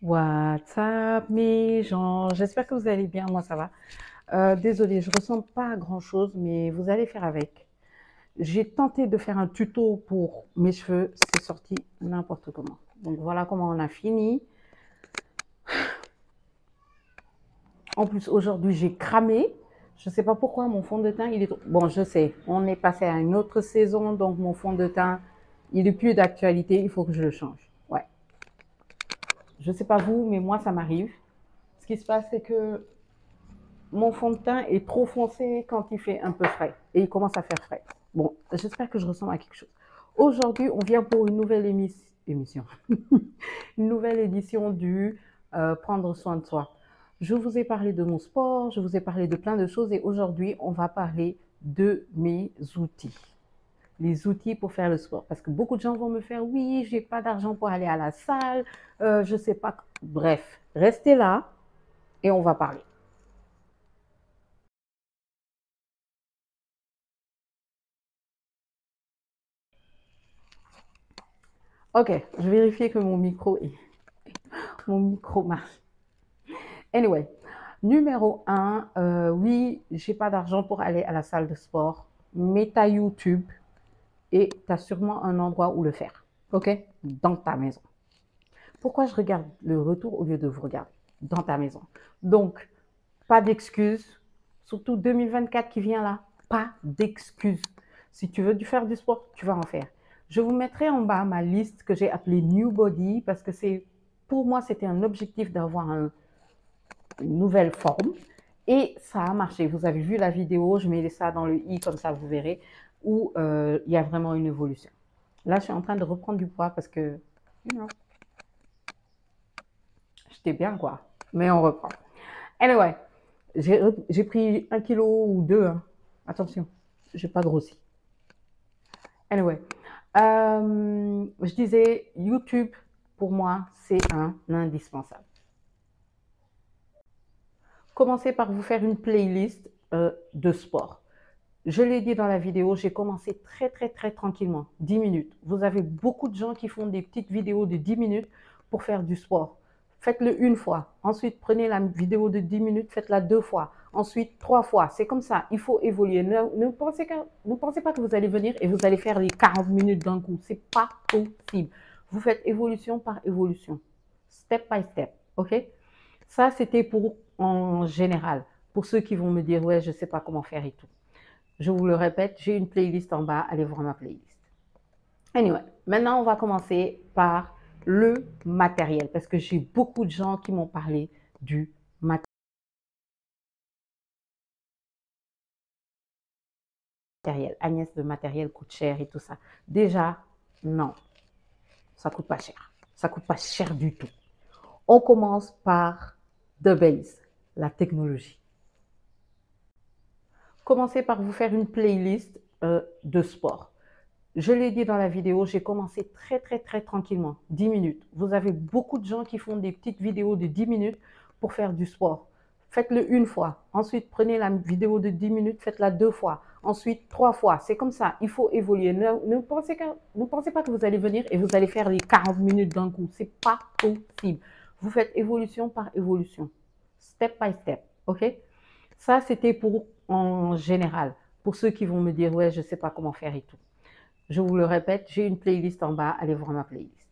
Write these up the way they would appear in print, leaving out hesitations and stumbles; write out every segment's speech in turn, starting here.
What's up mes gens, j'espère que vous allez bien, moi ça va. Désolée, je ressens pas grand chose, mais vous allez faire avec. J'ai tenté de faire un tuto pour mes cheveux, c'est sorti n'importe comment. Donc voilà comment on a fini. En plus aujourd'hui j'ai cramé, je sais pas pourquoi mon fond de teint il est... Bon je sais, on est passé à une autre saison, donc mon fond de teint il est plus d'actualité, il faut que je le change. Ouais, je sais pas vous, mais moi ça m'arrive. Ce qui se passe c'est que mon fond de teint est trop foncé quand il fait un peu frais. Et il commence à faire frais. Bon, j'espère que je ressemble à quelque chose. Aujourd'hui, on vient pour une nouvelle émission. Une nouvelle édition du Prendre soin de soi. Je vous ai parlé de mon sport, je vous ai parlé de plein de choses et aujourd'hui, on va parler de mes outils. Les outils pour faire le sport. Parce que beaucoup de gens vont me faire, oui, j'ai pas d'argent pour aller à la salle, je sais pas. Bref, restez là et on va parler. Ok, je vérifie que mon micro marche. Anyway, numéro un, oui, j'ai pas d'argent pour aller à la salle de sport, mais tu as YouTube et tu as sûrement un endroit où le faire. Ok, dans ta maison. Pourquoi je regarde le retour au lieu de vous regarder dans ta maison? Donc, pas d'excuses, surtout 2024 qui vient là, pas d'excuses. Si tu veux faire du sport, tu vas en faire. Je vous mettrai en bas ma liste que j'ai appelée New Body parce que pour moi, c'était un objectif d'avoir une nouvelle forme et ça a marché. Vous avez vu la vidéo, je mets ça dans le i comme ça, vous verrez, où il y a vraiment une évolution. Là, je suis en train de reprendre du poids parce que, j'étais bien quoi, mais on reprend. Anyway, j'ai pris 1 kilo ou 2. Hein. Attention, j'ai pas grossi. Anyway, je disais, YouTube, pour moi, c'est un indispensable. Commencez par vous faire une playlist de sport. Je l'ai dit dans la vidéo, j'ai commencé très tranquillement, 10 minutes. Vous avez beaucoup de gens qui font des petites vidéos de 10 minutes pour faire du sport. Faites-le une fois. Ensuite, prenez la vidéo de 10 minutes, faites-la 2 fois. Ensuite, 3 fois. C'est comme ça. Il faut évoluer. Ne pensez pas que vous allez venir et vous allez faire les 40 minutes d'un coup. C'est pas possible. Vous faites évolution par évolution. Step by step. OK? Ça, c'était pour en général. Pour ceux qui vont me dire, ouais, je ne sais pas comment faire et tout. Je vous le répète, j'ai une playlist en bas. Allez voir ma playlist. Anyway, maintenant, on va commencer par le matériel parce que j'ai beaucoup de gens qui m'ont parlé du matériel. Agnès, le matériel coûte cher et tout ça. Déjà, non, ça coûte pas cher. Ça coûte pas cher du tout. On commence par The Base, la technologie. Commencez par vous faire une playlist de sport. Je l'ai dit dans la vidéo, j'ai commencé très tranquillement, 10 minutes. Vous avez beaucoup de gens qui font des petites vidéos de 10 minutes pour faire du sport. Faites-le une fois. Ensuite, prenez la vidéo de 10 minutes, faites-la 2 fois. Ensuite, 3 fois. C'est comme ça. Il faut évoluer. Ne pensez pas que vous allez venir et vous allez faire les 40 minutes d'un coup. C'est pas possible. Vous faites évolution par évolution. Step by step. OK? Ça, c'était pour en général. Pour ceux qui vont me dire, ouais, je ne sais pas comment faire et tout. Je vous le répète, j'ai une playlist en bas. Allez voir ma playlist.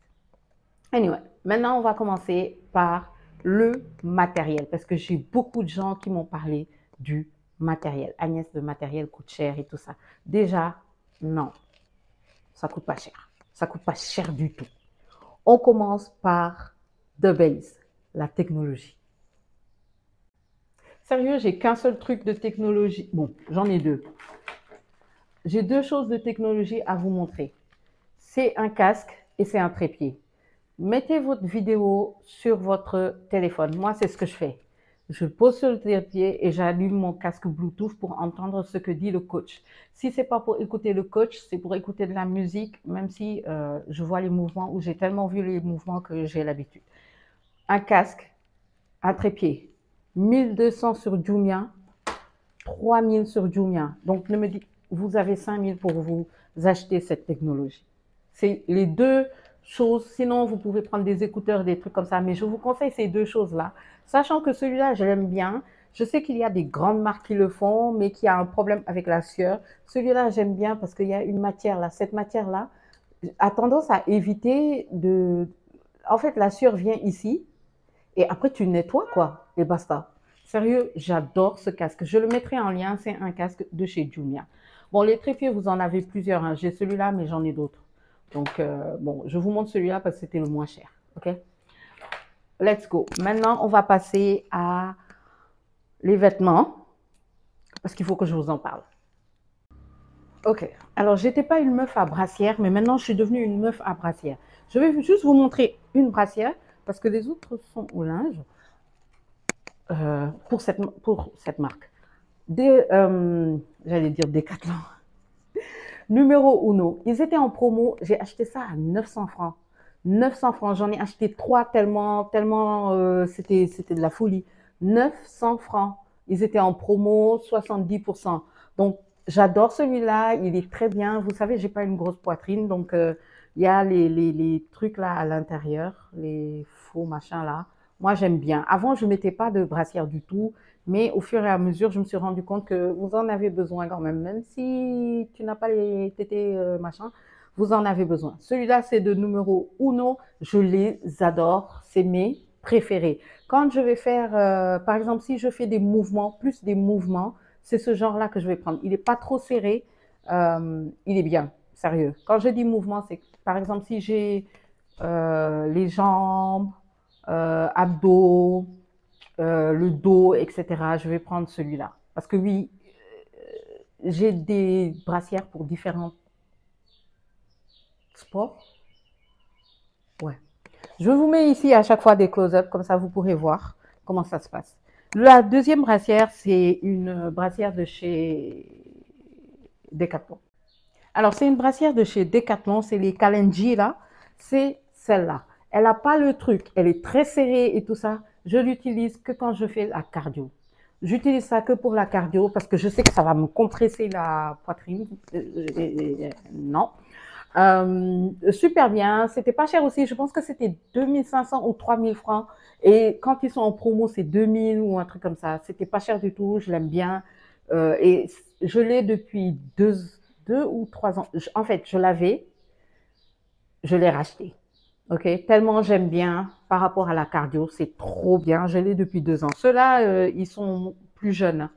Anyway, maintenant, on va commencer par le matériel parce que j'ai beaucoup de gens qui m'ont parlé du matériel. Agnès, le matériel coûte cher et tout ça. Déjà, non, ça coûte pas cher. Ça coûte pas cher du tout. On commence par The Base, la technologie. Sérieux, j'ai qu'un seul truc de technologie. Bon, j'en ai deux. J'ai deux choses de technologie à vous montrer. C'est un casque et c'est un trépied. Mettez votre vidéo sur votre téléphone. Moi, c'est ce que je fais. Je pose sur le trépied et j'allume mon casque Bluetooth pour entendre ce que dit le coach. Si c'est pas pour écouter le coach, c'est pour écouter de la musique, même si je vois les mouvements ou j'ai tellement vu les mouvements que j'ai l'habitude. Un casque, un trépied, 1200 sur Jumia, 3000 sur Jumia. Donc, ne me dites, vous avez 5000 pour vous acheter cette technologie. C'est les deux chose. Sinon, vous pouvez prendre des écouteurs, des trucs comme ça. Mais je vous conseille ces deux choses-là. Sachant que celui-là, je l'aime bien. Je sais qu'il y a des grandes marques qui le font, mais qui a un problème avec la sueur. Celui-là, j'aime bien parce qu'il y a une matière là. Cette matière-là a tendance à éviter de... En fait, la sueur vient ici et après, tu nettoies quoi. Et basta. Sérieux, j'adore ce casque. Je le mettrai en lien. C'est un casque de chez Jumia. Bon, les trépieds, vous en avez plusieurs, hein. J'ai celui-là, mais j'en ai d'autres. Donc, bon, je vous montre celui-là parce que c'était le moins cher. OK? Let's go. Maintenant, on va passer à les vêtements parce qu'il faut que je vous en parle. OK. Alors, j'étais pas une meuf à brassière, mais maintenant, je suis devenue une meuf à brassière. Je vais juste vous montrer une brassière parce que les autres sont au linge pour cette marque. J'allais dire Decathlon. Numéro uno. Ils étaient en promo. J'ai acheté ça à 900 francs. 900 francs. J'en ai acheté 3 tellement c'était de la folie. 900 francs. Ils étaient en promo, 70%. Donc, j'adore celui-là. Il est très bien. Vous savez, j'ai pas une grosse poitrine. Donc, il y a les trucs là à l'intérieur, les faux machins là. Moi, j'aime bien. Avant, je ne mettais pas de brassière du tout. Mais au fur et à mesure, je me suis rendu compte que vous en avez besoin quand même. Même si tu n'as pas les tétés machin, vous en avez besoin. Celui-là, c'est de numéro uno. Je les adore. C'est mes préférés. Quand je vais faire, par exemple, si je fais des mouvements, plus des mouvements, c'est ce genre-là que je vais prendre. Il n'est pas trop serré. Il est bien, sérieux. Quand je dis mouvement, c'est par exemple si j'ai les jambes, abdos, le dos, etc. Je vais prendre celui-là. Parce que oui, j'ai des brassières pour différents sports. Ouais. Je vous mets ici à chaque fois des close-up, comme ça vous pourrez voir comment ça se passe. La deuxième brassière, c'est une brassière de chez Decathlon. Alors, c'est une brassière de chez Decathlon, c'est les Kalenji là, c'est celle-là. Elle n'a pas le truc, elle est très serrée et tout ça. Je l'utilise que quand je fais la cardio. J'utilise ça que pour la cardio parce que je sais que ça va me compresser la poitrine. Non. Super bien. C'était pas cher aussi. Je pense que c'était 2500 ou 3000 francs. Et quand ils sont en promo, c'est 2000 ou un truc comme ça. C'était pas cher du tout. Je l'aime bien. Et je l'ai depuis 2 ou 3 ans. En fait, je l'avais. Je l'ai racheté. OK? Tellement j'aime bien par rapport à la cardio. C'est trop bien. Je l'ai depuis 2 ans. Ceux-là, ils sont plus jeunes.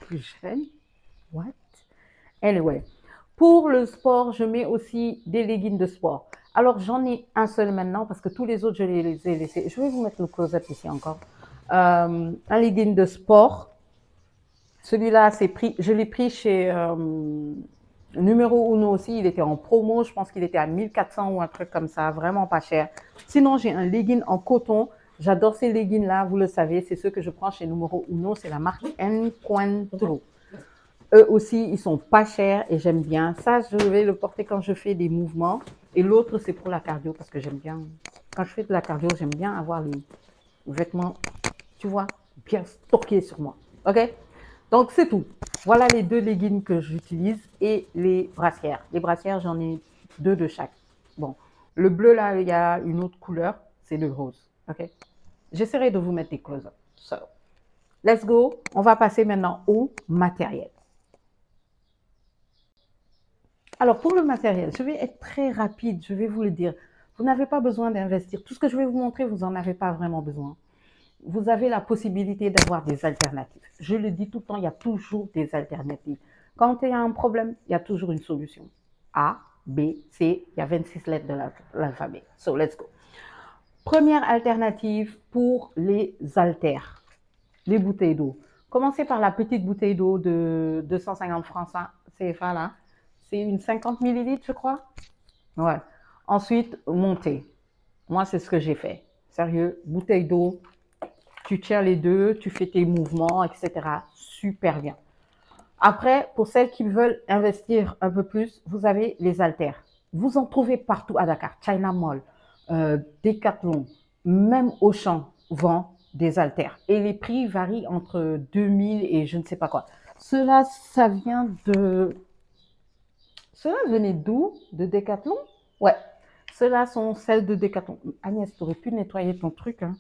Plus jeunes? What? Anyway. Pour le sport, je mets aussi des leggings de sport. Alors, j'en ai un seul maintenant parce que tous les autres, je les ai laissés. Je vais vous mettre le close-up ici encore. Un legging de sport. Celui-là, je l'ai pris chez Numéro Uno aussi. Il était en promo. Je pense qu'il était à 1400 ou un truc comme ça. Vraiment pas cher. Sinon, j'ai un legging en coton. J'adore ces leggings-là. Vous le savez, c'est ceux que je prends chez Numéro Uno. C'est la marque Encuentro. Eux aussi, ils sont pas chers et j'aime bien. Ça, je vais le porter quand je fais des mouvements. Et l'autre, c'est pour la cardio parce que j'aime bien. Quand je fais de la cardio, j'aime bien avoir les vêtements, tu vois, bien stockés sur moi. OK? Donc, c'est tout. Voilà les 2 leggings que j'utilise et les brassières. Les brassières, j'en ai 2 de chaque. Bon, le bleu, là, il y a une autre couleur. C'est le rose. OK? J'essaierai de vous mettre des close-up. So, let's go. On va passer maintenant au matériel. Alors, pour le matériel, je vais être très rapide, je vais vous le dire. Vous n'avez pas besoin d'investir. Tout ce que je vais vous montrer, vous n'en avez pas vraiment besoin. Vous avez la possibilité d'avoir des alternatives. Je le dis tout le temps, il y a toujours des alternatives. Quand il y a un problème, il y a toujours une solution. A, B, C, il y a 26 lettres de l'alphabet. So, let's go. Première alternative pour les haltères, les bouteilles d'eau. Commencez par la petite bouteille d'eau de 250 francs CFA là. C'est une 50 millilitres, je crois. Ouais. Ensuite, montez. Moi, c'est ce que j'ai fait. Sérieux, bouteille d'eau, tu tiens les deux, tu fais tes mouvements, etc. Super bien. Après, pour celles qui veulent investir un peu plus, vous avez les haltères. Vous en trouvez partout à Dakar. China Mall, Decathlon, même Auchan vend des haltères. Et les prix varient entre 2000 et je ne sais pas quoi. Cela, ça vient de... Cela venait d'où? De Decathlon? Ouais. Ceux-là sont celles de Decathlon. Agnès, tu aurais pu nettoyer ton truc. Hein.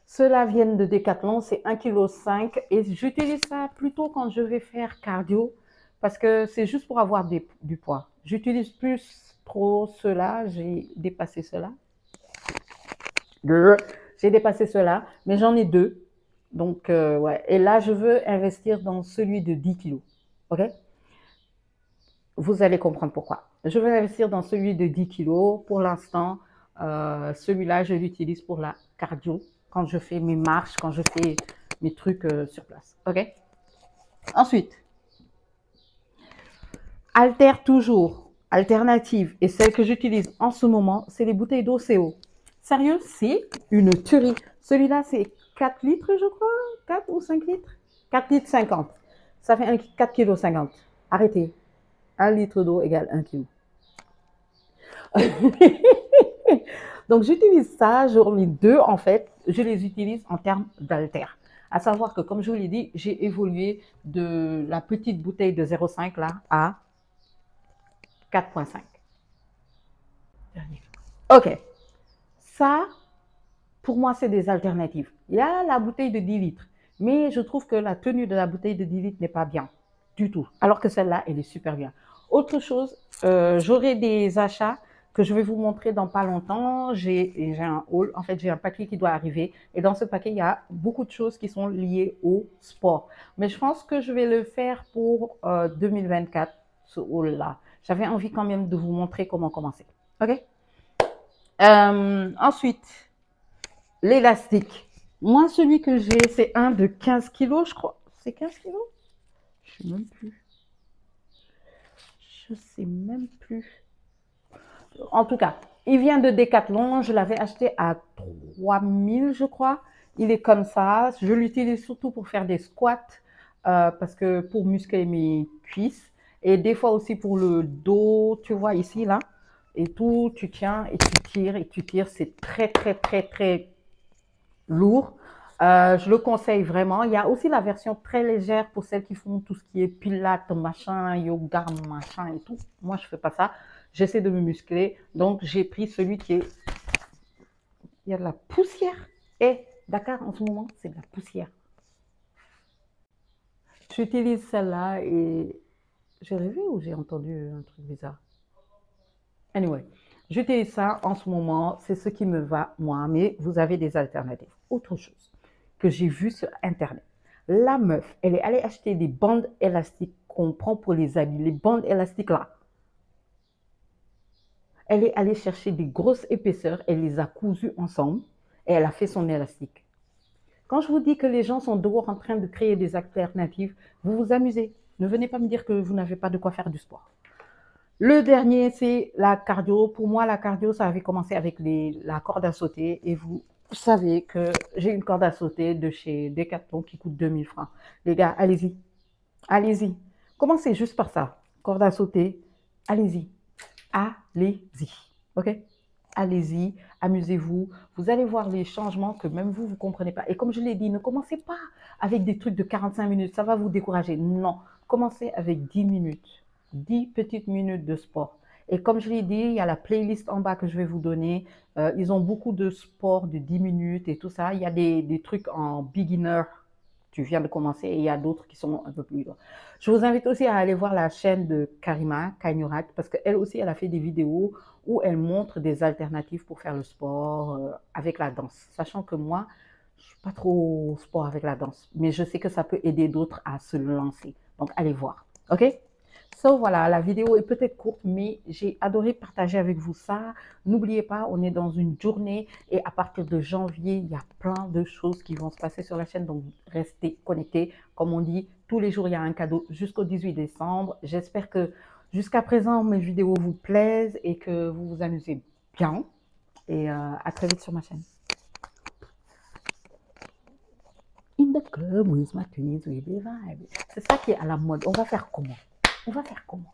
Ceux-là viennent de Decathlon, c'est 1,5 kg et j'utilise ça plutôt quand je vais faire cardio parce que c'est juste pour avoir du poids. J'utilise plus trop ceux-là, j'ai dépassé ceux-là. J'ai dépassé ceux-là, mais j'en ai deux. Donc, ouais. Et là, je veux investir dans celui de 10 kg. OK? Vous allez comprendre pourquoi. Je veux investir dans celui de 10 kg. Pour l'instant, celui-là, je l'utilise pour la cardio, quand je fais mes marches, quand je fais mes trucs sur place. OK? Ensuite, altère toujours, alternative, et celle que j'utilise en ce moment, c'est les bouteilles d'eau CO. Sérieux, c'est une tuerie. Celui-là, c'est 4 litres, je crois. 4 ou 5 litres? 4 litres 50. Ça fait 4 kg 50. Arrêtez. 1 litre d'eau égale 1 kg. Donc, j'utilise ça. J'en ai deux, en fait. Je les utilise en termes d'alter. À savoir que, comme je vous l'ai dit, j'ai évolué de la petite bouteille de 0,5 là à 4,5. OK. Ça, pour moi, c'est des alternatives. Il y a la bouteille de 10 litres. Mais je trouve que la tenue de la bouteille de 10 litres n'est pas bien du tout. Alors que celle-là, elle est super bien. Autre chose, j'aurai des achats que je vais vous montrer dans pas longtemps. J'ai un haul, en fait, j'ai un paquet qui doit arriver. Et dans ce paquet, il y a beaucoup de choses qui sont liées au sport. Mais je pense que je vais le faire pour 2024, ce haul-là. J'avais envie quand même de vous montrer comment commencer. OK? Ensuite, l'élastique. Moi, celui que j'ai, c'est un de 15 kg, je crois. C'est 15 kg? Je ne sais même plus. Je ne sais même plus. En tout cas, il vient de Decathlon. Je l'avais acheté à 3000, je crois. Il est comme ça. Je l'utilise surtout pour faire des squats, parce que pour muscler mes cuisses. Et des fois aussi pour le dos, tu vois, ici, là. Et tout, tu tiens et tu tires et tu tires. C'est très, très, très, très lourd. Je le conseille vraiment. Il y a aussi la version très légère pour celles qui font tout ce qui est pilates, machin, yoga, machin et tout. Moi, je fais pas ça. J'essaie de me muscler. Donc, j'ai pris celui qui est... Il y a de la poussière. Et Dakar, en ce moment, c'est de la poussière. J'utilise celle-là et j'ai rêvé ou j'ai entendu un truc bizarre? Anyway, j'utilise ça en ce moment. C'est ce qui me va, moi. Mais vous avez des alternatives. Autre chose que j'ai vu sur Internet. La meuf, elle est allée acheter des bandes élastiques qu'on prend pour les habits. Les bandes élastiques là. Elle est allée chercher des grosses épaisseurs. Elle les a cousues ensemble. Et elle a fait son élastique. Quand je vous dis que les gens sont dehors en train de créer des alternatives, vous vous amusez. Ne venez pas me dire que vous n'avez pas de quoi faire du sport. Le dernier, c'est la cardio. Pour moi, la cardio, ça avait commencé avec la corde à sauter. Et vous savez que j'ai une corde à sauter de chez Decathlon qui coûte 2000 francs. Les gars, allez-y. Allez-y. Commencez juste par ça. Corde à sauter. Allez-y. Allez-y. OK? Allez-y, amusez-vous. Vous allez voir les changements que même vous, vous ne comprenez pas. Et comme je l'ai dit, ne commencez pas avec des trucs de 45 minutes. Ça va vous décourager. Non. Commencez avec 10 minutes. 10 petites minutes de sport. Et comme je l'ai dit, il y a la playlist en bas que je vais vous donner. Ils ont beaucoup de sports de 10 minutes et tout ça. Il y a des trucs en beginner. Tu viens de commencer et il y a d'autres qui sont un peu plus loin. Je vous invite aussi à aller voir la chaîne de Karima Kagnurat parce qu'elle aussi, elle a fait des vidéos où elle montre des alternatives pour faire le sport avec la danse. Sachant que moi, je ne suis pas trop sport avec la danse, mais je sais que ça peut aider d'autres à se lancer. Donc, allez voir. OK? So, voilà, la vidéo est peut-être courte, mais j'ai adoré partager avec vous ça. N'oubliez pas, on est dans une journée et à partir de janvier, il y a plein de choses qui vont se passer sur la chaîne. Donc, restez connectés. Comme on dit, tous les jours, il y a un cadeau jusqu'au 18 décembre. J'espère que jusqu'à présent, mes vidéos vous plaisent et que vous vous amusez bien. Et à très vite sur ma chaîne. In the club with my twins, we be vibe. C'est ça qui est à la mode. On va faire comment? On va faire comment?